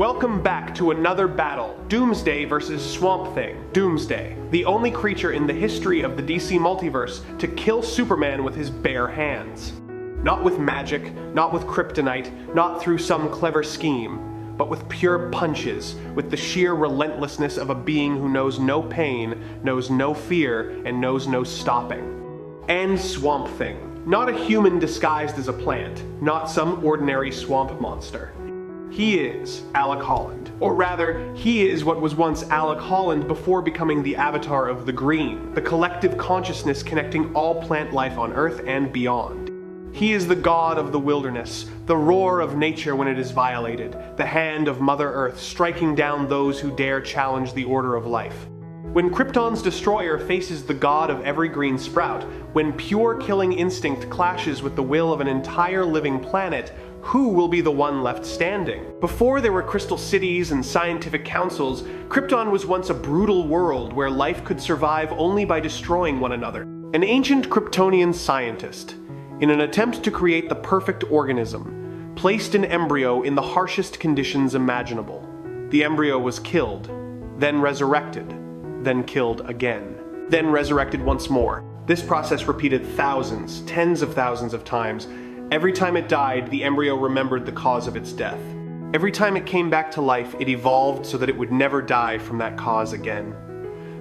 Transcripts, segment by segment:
Welcome back to another battle, Doomsday versus Swamp Thing. Doomsday, the only creature in the history of the DC multiverse to kill Superman with his bare hands. Not with magic, not with kryptonite, not through some clever scheme, but with pure punches, with the sheer relentlessness of a being who knows no pain, knows no fear, and knows no stopping. And Swamp Thing, not a human disguised as a plant, not some ordinary swamp monster. He is Alec Holland. Or rather, he is what was once Alec Holland before becoming the avatar of the Green, the collective consciousness connecting all plant life on Earth and beyond. He is the god of the wilderness, the roar of nature when it is violated, the hand of Mother Earth striking down those who dare challenge the order of life. When Krypton's destroyer faces the god of every green sprout, when pure killing instinct clashes with the will of an entire living planet, who will be the one left standing? Before there were crystal cities and scientific councils, Krypton was once a brutal world where life could survive only by destroying one another. An ancient Kryptonian scientist, in an attempt to create the perfect organism, placed an embryo in the harshest conditions imaginable. The embryo was killed, then resurrected, then killed again, then resurrected once more. This process repeated thousands, tens of thousands of times. Every time it died, the embryo remembered the cause of its death. Every time it came back to life, it evolved so that it would never die from that cause again.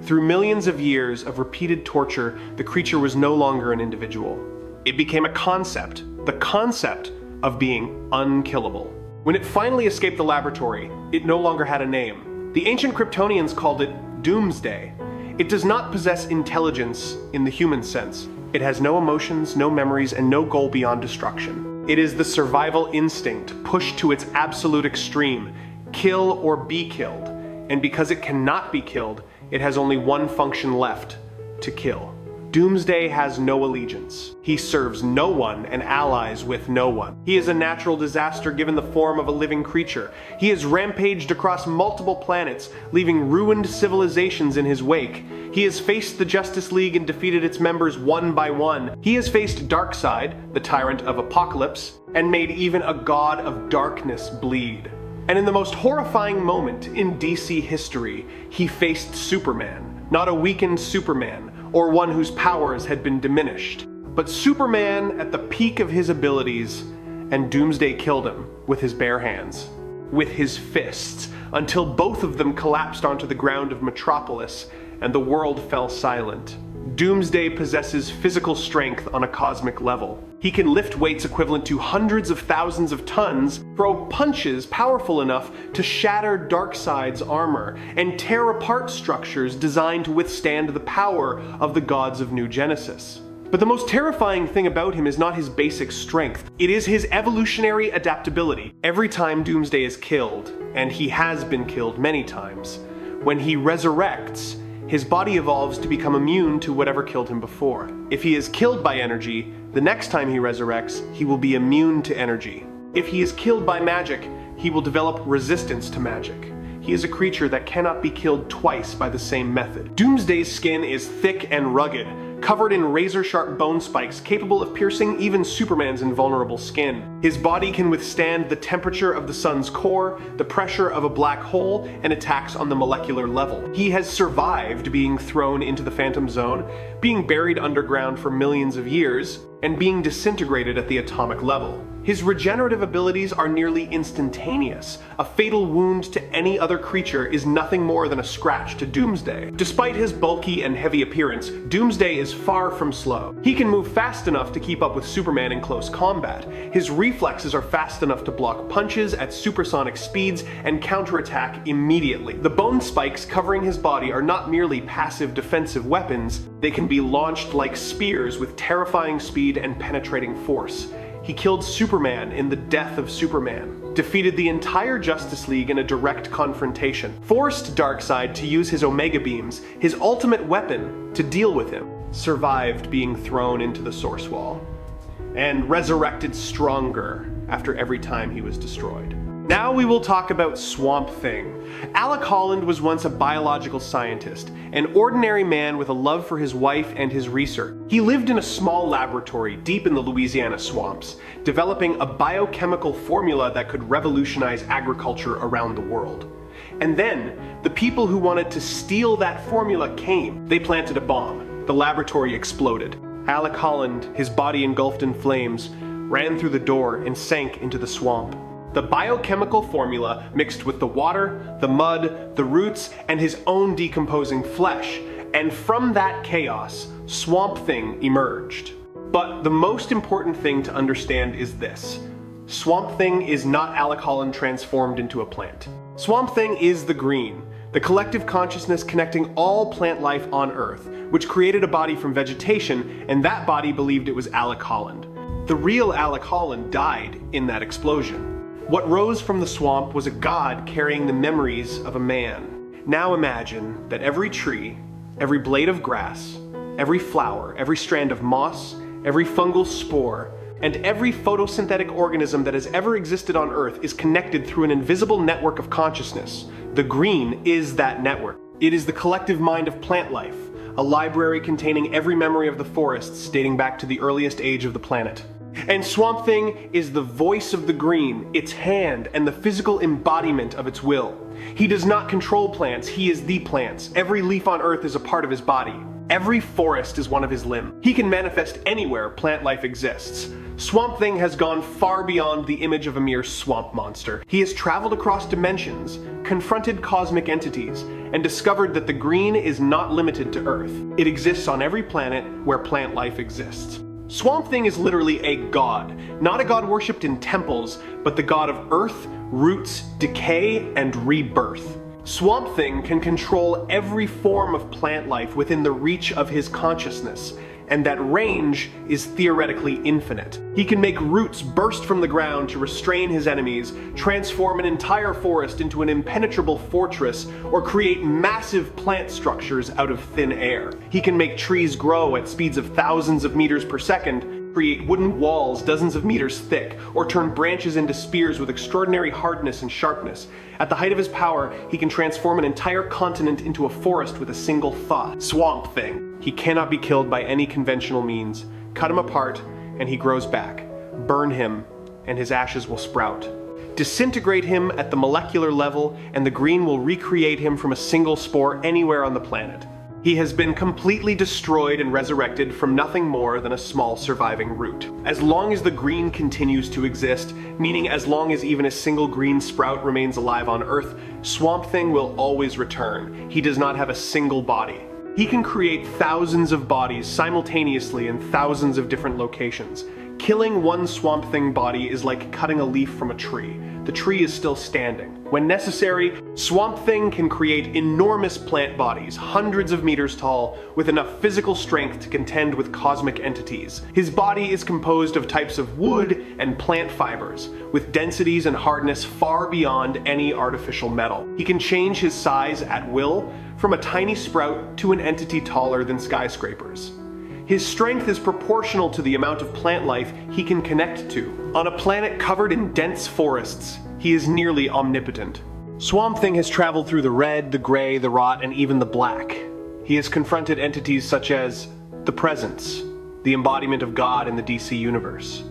Through millions of years of repeated torture, the creature was no longer an individual. It became a concept, the concept of being unkillable. When it finally escaped the laboratory, it no longer had a name. The ancient Kryptonians called it Doomsday. It does not possess intelligence in the human sense. It has no emotions, no memories, and no goal beyond destruction. It is the survival instinct pushed to its absolute extreme, kill or be killed. And because it cannot be killed, it has only one function left: to kill. Doomsday has no allegiance. He serves no one and allies with no one. He is a natural disaster given the form of a living creature. He has rampaged across multiple planets, leaving ruined civilizations in his wake. He has faced the Justice League and defeated its members one by one. He has faced Darkseid, the tyrant of Apocalypse, and made even a god of darkness bleed. And in the most horrifying moment in DC history, he faced Superman. Not a weakened Superman, or one whose powers had been diminished, but Superman at the peak of his abilities, and Doomsday killed him with his bare hands, with his fists, until both of them collapsed onto the ground of Metropolis, and the world fell silent. Doomsday possesses physical strength on a cosmic level. He can lift weights equivalent to hundreds of thousands of tons, throw punches powerful enough to shatter Darkseid's armor, and tear apart structures designed to withstand the power of the gods of New Genesis. But the most terrifying thing about him is not his basic strength. It is his evolutionary adaptability. Every time Doomsday is killed, and he has been killed many times, when he resurrects, his body evolves to become immune to whatever killed him before. If he is killed by energy, the next time he resurrects, he will be immune to energy. If he is killed by magic, he will develop resistance to magic. He is a creature that cannot be killed twice by the same method. Doomsday's skin is thick and rugged, covered in razor-sharp bone spikes capable of piercing even Superman's invulnerable skin. His body can withstand the temperature of the sun's core, the pressure of a black hole, and attacks on the molecular level. He has survived being thrown into the Phantom Zone, being buried underground for millions of years, and being disintegrated at the atomic level. His regenerative abilities are nearly instantaneous. A fatal wound to any other creature is nothing more than a scratch to Doomsday. Despite his bulky and heavy appearance, Doomsday is far from slow. He can move fast enough to keep up with Superman in close combat. His reflexes are fast enough to block punches at supersonic speeds and counterattack immediately. The bone spikes covering his body are not merely passive defensive weapons, they can be launched like spears with terrifying speed and penetrating force. He killed Superman in The Death of Superman, defeated the entire Justice League in a direct confrontation, forced Darkseid to use his Omega Beams, his ultimate weapon, to deal with him, survived being thrown into the Source Wall, and resurrected stronger after every time he was destroyed. Now we will talk about Swamp Thing. Alec Holland was once a biological scientist, an ordinary man with a love for his wife and his research. He lived in a small laboratory deep in the Louisiana swamps, developing a biochemical formula that could revolutionize agriculture around the world. And then, the people who wanted to steal that formula came. They planted a bomb. The laboratory exploded. Alec Holland, his body engulfed in flames, ran through the door and sank into the swamp. The biochemical formula mixed with the water, the mud, the roots, and his own decomposing flesh, and from that chaos, Swamp Thing emerged. But the most important thing to understand is this. Swamp Thing is not Alec Holland transformed into a plant. Swamp Thing is the green, the collective consciousness connecting all plant life on Earth, which created a body from vegetation, and that body believed it was Alec Holland. The real Alec Holland died in that explosion. What rose from the swamp was a god carrying the memories of a man. Now imagine that every tree, every blade of grass, every flower, every strand of moss, every fungal spore, and every photosynthetic organism that has ever existed on Earth is connected through an invisible network of consciousness. The green is that network. It is the collective mind of plant life, a library containing every memory of the forests dating back to the earliest age of the planet. And Swamp Thing is the voice of the green, its hand, and the physical embodiment of its will. He does not control plants, he is the plants. Every leaf on Earth is a part of his body. Every forest is one of his limbs. He can manifest anywhere plant life exists. Swamp Thing has gone far beyond the image of a mere swamp monster. He has traveled across dimensions, confronted cosmic entities, and discovered that the green is not limited to Earth. It exists on every planet where plant life exists. Swamp Thing is literally a god, not a god worshipped in temples, but the god of earth, roots, decay, and rebirth. Swamp Thing can control every form of plant life within the reach of his consciousness, and that range is theoretically infinite. He can make roots burst from the ground to restrain his enemies, transform an entire forest into an impenetrable fortress, or create massive plant structures out of thin air. He can make trees grow at speeds of thousands of meters per second, create wooden walls dozens of meters thick, or turn branches into spears with extraordinary hardness and sharpness. At the height of his power, he can transform an entire continent into a forest with a single thought. Swamp Thing. He cannot be killed by any conventional means. Cut him apart, and he grows back. Burn him, and his ashes will sprout. Disintegrate him at the molecular level, and the green will recreate him from a single spore anywhere on the planet. He has been completely destroyed and resurrected from nothing more than a small surviving root. As long as the green continues to exist, meaning as long as even a single green sprout remains alive on Earth, Swamp Thing will always return. He does not have a single body. He can create thousands of bodies simultaneously in thousands of different locations. Killing one Swamp Thing body is like cutting a leaf from a tree. The tree is still standing. When necessary, Swamp Thing can create enormous plant bodies, hundreds of meters tall, with enough physical strength to contend with cosmic entities. His body is composed of types of wood and plant fibers, with densities and hardness far beyond any artificial metal. He can change his size at will, from a tiny sprout to an entity taller than skyscrapers. His strength is proportional to the amount of plant life he can connect to. On a planet covered in dense forests, he is nearly omnipotent. Swamp Thing has traveled through the red, the gray, the rot, and even the black. He has confronted entities such as the Presence, the embodiment of God in the DC universe.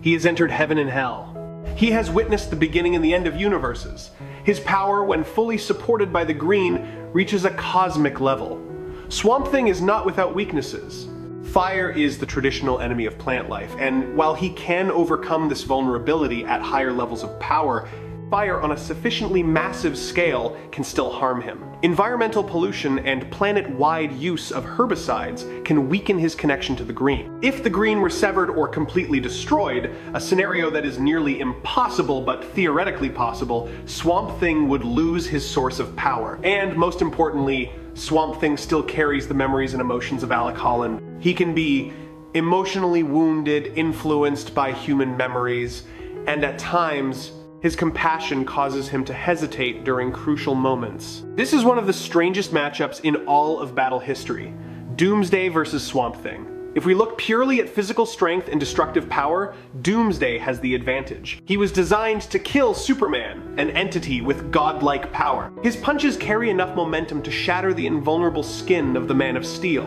He has entered heaven and hell. He has witnessed the beginning and the end of universes. His power, when fully supported by the green, reaches a cosmic level. Swamp Thing is not without weaknesses. Fire is the traditional enemy of plant life, and while he can overcome this vulnerability at higher levels of power, fire on a sufficiently massive scale can still harm him. Environmental pollution and planet-wide use of herbicides can weaken his connection to the green. If the green were severed or completely destroyed, a scenario that is nearly impossible but theoretically possible, Swamp Thing would lose his source of power. And most importantly, Swamp Thing still carries the memories and emotions of Alec Holland. He can be emotionally wounded, influenced by human memories, and at times, his compassion causes him to hesitate during crucial moments. This is one of the strangest matchups in all of battle history. Doomsday versus Swamp Thing. If we look purely at physical strength and destructive power, Doomsday has the advantage. He was designed to kill Superman, an entity with godlike power. His punches carry enough momentum to shatter the invulnerable skin of the Man of Steel.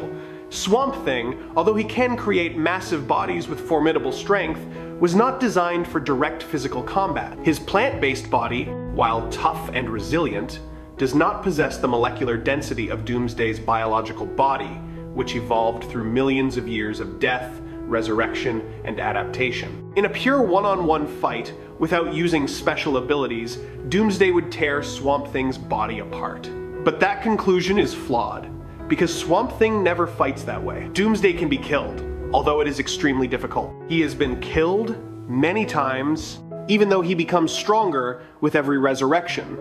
Swamp Thing, although he can create massive bodies with formidable strength, was not designed for direct physical combat. His plant-based body, while tough and resilient, does not possess the molecular density of Doomsday's biological body, which evolved through millions of years of death, resurrection, and adaptation. In a pure one-on-one fight, without using special abilities, Doomsday would tear Swamp Thing's body apart. But that conclusion is flawed, because Swamp Thing never fights that way. Doomsday can be killed, although it is extremely difficult. He has been killed many times, even though he becomes stronger with every resurrection.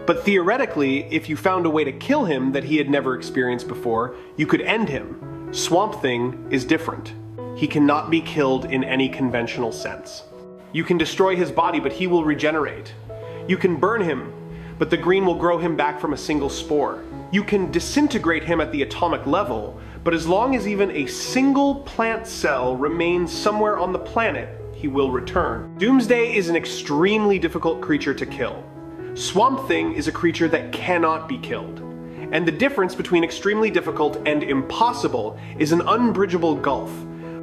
But theoretically, if you found a way to kill him that he had never experienced before, you could end him. Swamp Thing is different. He cannot be killed in any conventional sense. You can destroy his body, but he will regenerate. You can burn him, but the green will grow him back from a single spore. You can disintegrate him at the atomic level, but as long as even a single plant cell remains somewhere on the planet, he will return. Doomsday is an extremely difficult creature to kill. Swamp Thing is a creature that cannot be killed. And the difference between extremely difficult and impossible is an unbridgeable gulf.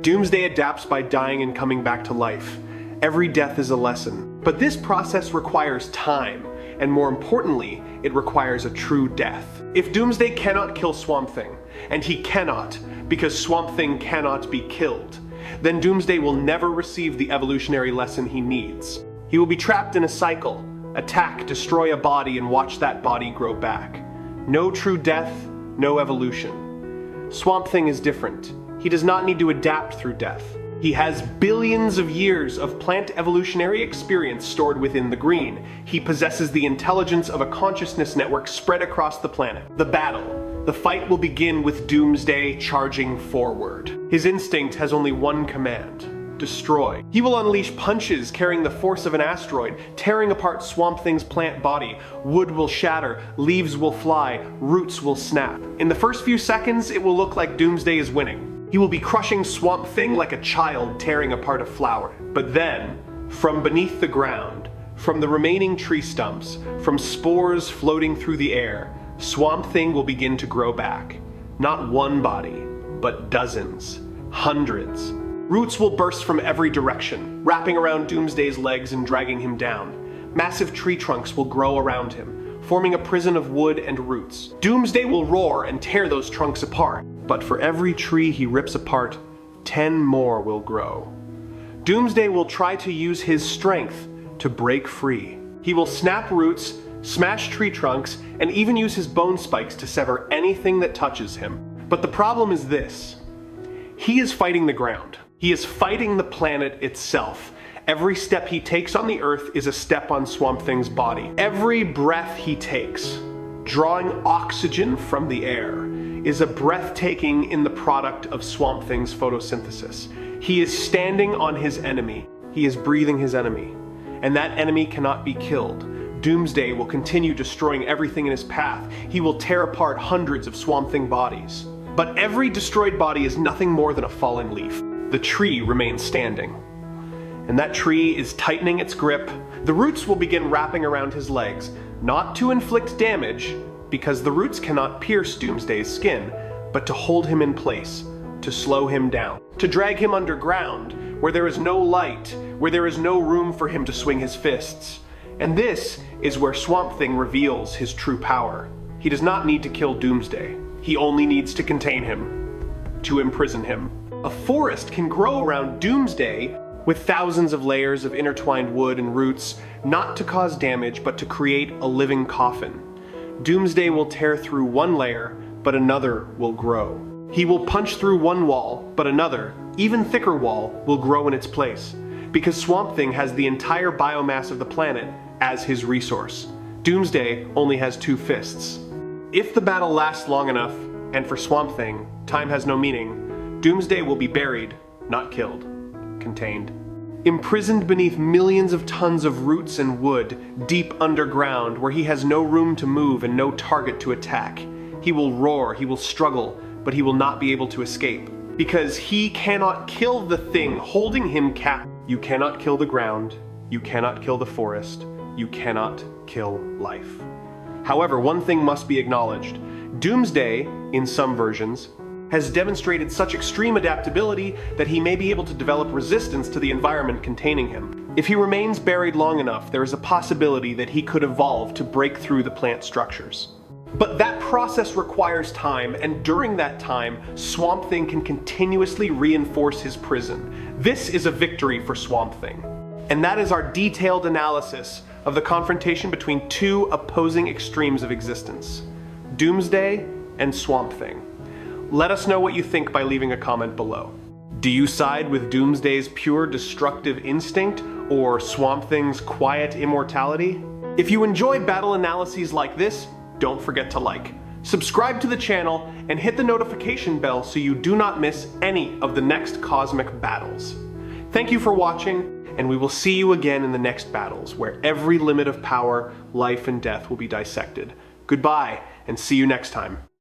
Doomsday adapts by dying and coming back to life. Every death is a lesson. But this process requires time, and more importantly, it requires a true death. If Doomsday cannot kill Swamp Thing, and he cannot because Swamp Thing cannot be killed, then Doomsday will never receive the evolutionary lesson he needs. He will be trapped in a cycle. Attack, destroy a body, and watch that body grow back. No true death, no evolution. Swamp Thing is different. He does not need to adapt through death. He has billions of years of plant evolutionary experience stored within the green. He possesses the intelligence of a consciousness network spread across the planet. The battle. The fight will begin with Doomsday charging forward. His instinct has only one command: destroy. He will unleash punches carrying the force of an asteroid, tearing apart Swamp Thing's plant body. Wood will shatter, leaves will fly, roots will snap. In the first few seconds, it will look like Doomsday is winning. He will be crushing Swamp Thing like a child tearing apart a flower. But then, from beneath the ground, from the remaining tree stumps, from spores floating through the air, Swamp Thing will begin to grow back. Not one body, but dozens, hundreds. Roots will burst from every direction, wrapping around Doomsday's legs and dragging him down. Massive tree trunks will grow around him, forming a prison of wood and roots. Doomsday will roar and tear those trunks apart, but for every tree he rips apart, 10 more will grow. Doomsday will try to use his strength to break free. He will snap roots, smash tree trunks, and even use his bone spikes to sever anything that touches him. But the problem is this: he is fighting the ground. He is fighting the planet itself. Every step he takes on the Earth is a step on Swamp Thing's body. Every breath he takes, drawing oxygen from the air, is a breathtaking in the product of Swamp Thing's photosynthesis. He is standing on his enemy. He is breathing his enemy. And that enemy cannot be killed. Doomsday will continue destroying everything in his path. He will tear apart hundreds of Swamp Thing bodies. But every destroyed body is nothing more than a fallen leaf. The tree remains standing. And that tree is tightening its grip. The roots will begin wrapping around his legs, not to inflict damage, because the roots cannot pierce Doomsday's skin, but to hold him in place, to slow him down, to drag him underground, where there is no light, where there is no room for him to swing his fists. And this is where Swamp Thing reveals his true power. He does not need to kill Doomsday. He only needs to contain him, to imprison him. A forest can grow around Doomsday with thousands of layers of intertwined wood and roots, not to cause damage, but to create a living coffin. Doomsday will tear through one layer, but another will grow. He will punch through one wall, but another, even thicker wall, will grow in its place, because Swamp Thing has the entire biomass of the planet as his resource. Doomsday only has 2 fists. If the battle lasts long enough, and for Swamp Thing, time has no meaning, Doomsday will be buried, not killed, contained. Imprisoned beneath millions of tons of roots and wood, deep underground, where he has no room to move and no target to attack. He will roar, he will struggle, but he will not be able to escape. because he cannot kill the thing holding him captive. You cannot kill the ground, you cannot kill the forest, you cannot kill life. However, one thing must be acknowledged. Doomsday, in some versions, has demonstrated such extreme adaptability that he may be able to develop resistance to the environment containing him. If he remains buried long enough, there is a possibility that he could evolve to break through the plant structures. But that process requires time, and during that time, Swamp Thing can continuously reinforce his prison. This is a victory for Swamp Thing. And that is our detailed analysis of the confrontation between two opposing extremes of existence: Doomsday and Swamp Thing. Let us know what you think by leaving a comment below. Do you side with Doomsday's pure destructive instinct or Swamp Thing's quiet immortality? If you enjoy battle analyses like this, don't forget to like, subscribe to the channel, and hit the notification bell so you do not miss any of the next cosmic battles. Thank you for watching, and we will see you again in the next battles, where every limit of power, life, and death will be dissected. Goodbye, and see you next time.